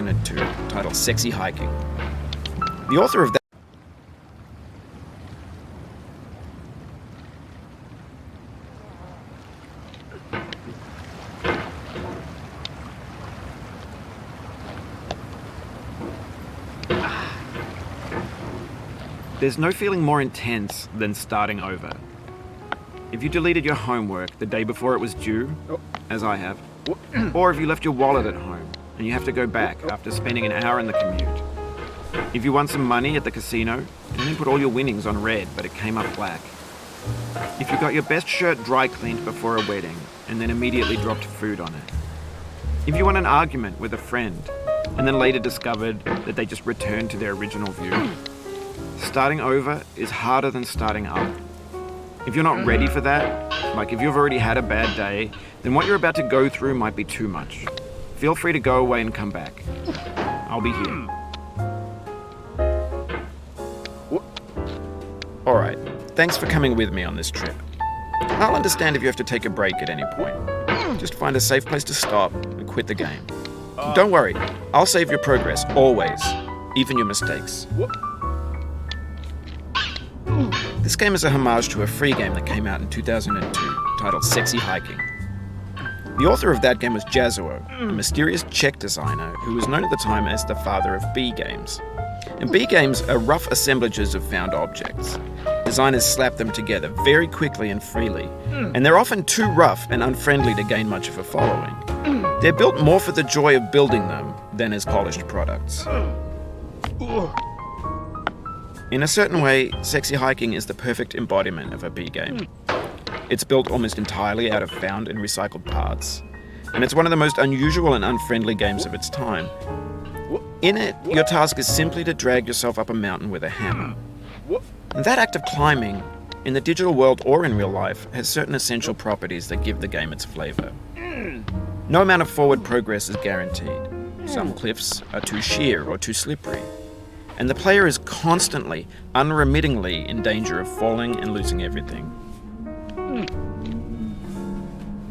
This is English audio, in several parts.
2002 titled Sexy Hiking. The author of that There's no feeling more intense than starting over. If you deleted your homework the day before it was due, as I have, or if you left your wallet at home and you have to go back after spending an hour in the commute. If you won some money at the casino and then put all your winnings on red but it came up black. If you got your best shirt dry cleaned before a wedding and then immediately dropped food on it. If you won an argument with a friend and then later discovered that they just returned to their original view. Starting over is harder than starting up. If you're not ready for that, like if you've already had a bad day, then what you're about to go through might be too much. Feel free to go away and come back. I'll be here. Alright, thanks for coming with me on this trip. I'll understand if you have to take a break at any point. Just find a safe place to stop and quit the game. Don't worry, I'll save your progress, always, even your mistakes. This game is a homage to a free game that came out in 2002 titled Sexy Hiking. The author of that game was Jazuo, a mysterious Czech designer who was known at the time as the father of B games. And B games are rough assemblages of found objects. Designers slap them together very quickly and freely, and they're often too rough and unfriendly to gain much of a following. They're built more for the joy of building them than as polished products. In a certain way, Sexy Hiking is the perfect embodiment of a B game. It's built almost entirely out of found and recycled parts, and it's one of the most unusual and unfriendly games of its time. In it, your task is simply to drag yourself up a mountain with a hammer. And that act of climbing, in the digital world or in real life, has certain essential properties that give the game its flavor. No amount of forward progress is guaranteed. Some cliffs are too sheer or too slippery. And the player is constantly, unremittingly in danger of falling and losing everything.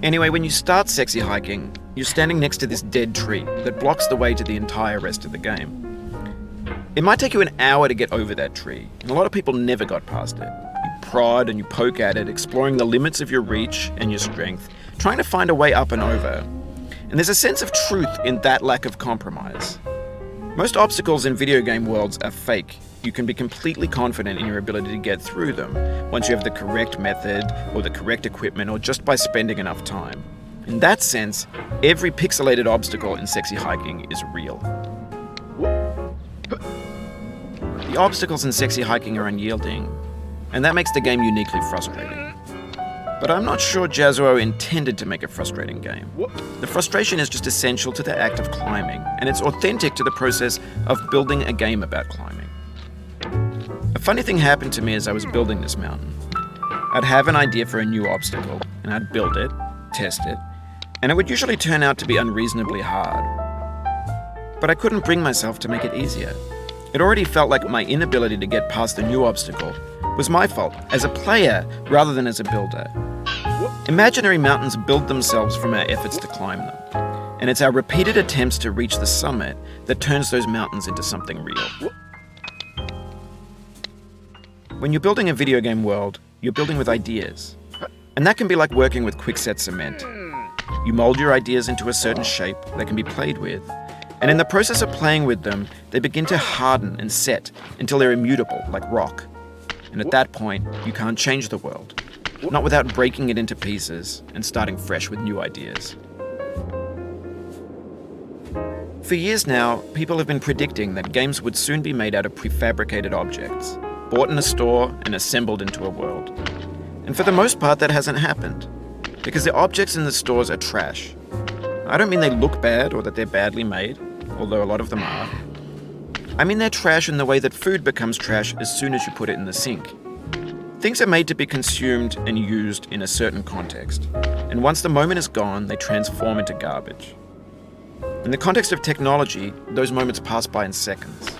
Anyway, when you start Sexy Hiking, you're standing next to this dead tree that blocks the way to the entire rest of the game. It might take you an hour to get over that tree, and a lot of people never got past it. You prod and you poke at it, exploring the limits of your reach and your strength, trying to find a way up and over. And there's a sense of truth in that lack of compromise. Most obstacles in video game worlds are fake. You can be completely confident in your ability to get through them once you have the correct method or the correct equipment or just by spending enough time. In that sense, every pixelated obstacle in Sexy Hiking is real. The obstacles in Sexy Hiking are unyielding, and that makes the game uniquely frustrating. But I'm not sure Jazuo intended to make a frustrating game. The frustration is just essential to the act of climbing, and it's authentic to the process of building a game about climbing. A funny thing happened to me as I was building this mountain. I'd have an idea for a new obstacle, and I'd build it, test it, and it would usually turn out to be unreasonably hard. But I couldn't bring myself to make it easier. It already felt like my inability to get past the new obstacle was my fault, as a player rather than as a builder. Imaginary mountains build themselves from our efforts to climb them, and it's our repeated attempts to reach the summit that turns those mountains into something real. When you're building a video game world, you're building with ideas, and that can be like working with quickset cement. You mold your ideas into a certain shape that can be played with, and in the process of playing with them, they begin to harden and set until they're immutable, like rock. And at that point, you can't change the world. Not without breaking it into pieces and starting fresh with new ideas. For years now, people have been predicting that games would soon be made out of prefabricated objects, bought in a store and assembled into a world. And for the most part, that hasn't happened, because the objects in the stores are trash. I don't mean they look bad or that they're badly made, although a lot of them are. I mean they're trash in the way that food becomes trash as soon as you put it in the sink. Things are made to be consumed and used in a certain context, and once the moment is gone, they transform into garbage. In the context of technology, those moments pass by in seconds.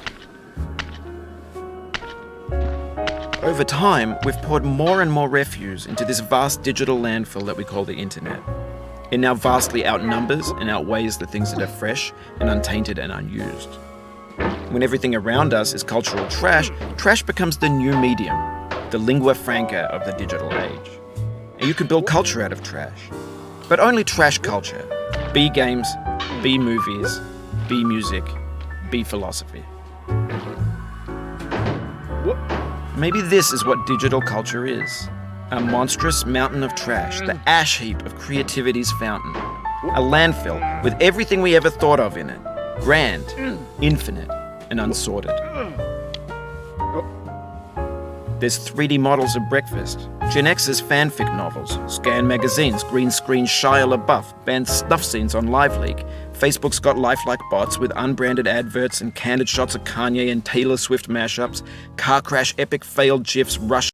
Over time, we've poured more and more refuse into this vast digital landfill that we call the internet. It now vastly outnumbers and outweighs the things that are fresh and untainted and unused. When everything around us is cultural trash, trash becomes the new medium, the lingua franca of the digital age. And you can build culture out of trash. But only trash culture. B games, B movies, B music, B philosophy. Maybe this is what digital culture is. A monstrous mountain of trash, the ash heap of creativity's fountain. A landfill with everything we ever thought of in it. Grand, infinite, and unsorted. There's 3D models of breakfast, Gen X's fanfic novels, scan magazines, green screen Shia LaBeouf, banned snuff scenes on LiveLeak. Facebook's got lifelike bots with unbranded adverts and candid shots of Kanye and Taylor Swift mashups, car crash epic failed GIFs, rush